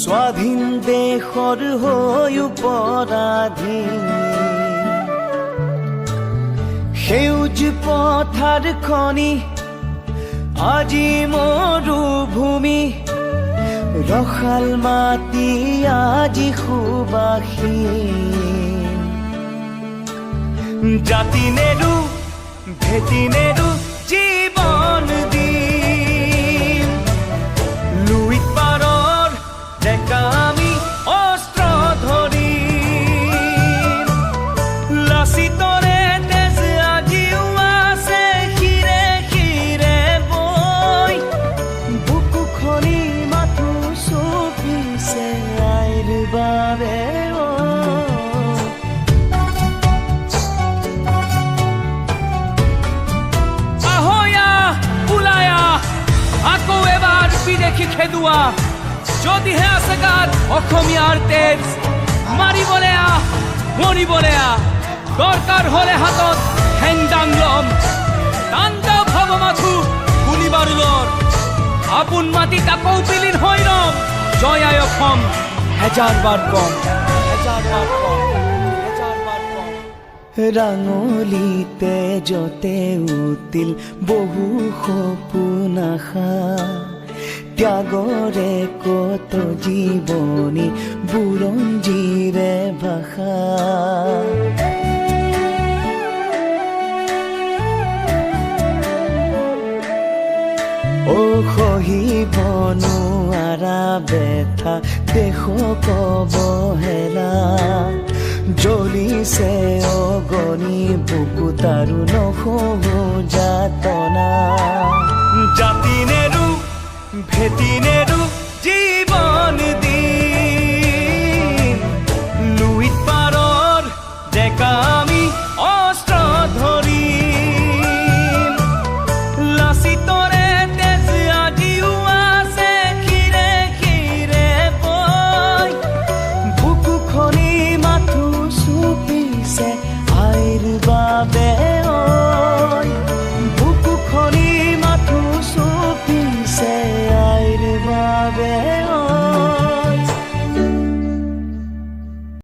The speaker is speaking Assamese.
স্বাধীন দেশৰ হৈ পৰাধীন সেউজ পথাৰ খনি আজি মৰুভূমি ৰসাল মাটি আজি সুবাসীন জাতি নেৰু ভেটি নেৰু জীৱন দিম লুইত পাৰৰ ডেকা আমি অস্ত্ৰ ধৰিম লাচিতৰে তেজ আজিও আছে শিৰে শিৰে বৈ বুকু খনি মাথো চপিছে আইৰ বাবে আকৌ এবাৰ বিদেশী খেদুৱা যদিহে আছে গাত অসমীয়াৰ তেজ মাৰিবলে মৰিবলে দৰকাৰ হলে হাতত হেংদাং লম তাণ্ডৱ হব মাথো গুলি বাৰুদৰ আপোন মাটিত আকৌ বিলীন হৈ ৰম জয় আই অসম হেজাৰবাৰ কম ৰাঙলিতে যতে উতিল বহু সপোন আশা ত্যাগৰে কত জীৱনী বুৰঞ্জীৰে ভাষা ও সহিব নোৱাৰা বেথা দেশক অৱহেলা জ্বলিছে অগণি বুকু তাৰো নহো যাতনা জাতি নেৰু ভেটি নেৰু জীৱন দিম লুইত পাৰৰ ডেকা আমি অস্ত্ৰ ধৰিম লাচিতৰে তেজ আজিও আছে শিৰে শিৰে বৈ বুকু খনি মাথো চুপিছে আইৰ বাবে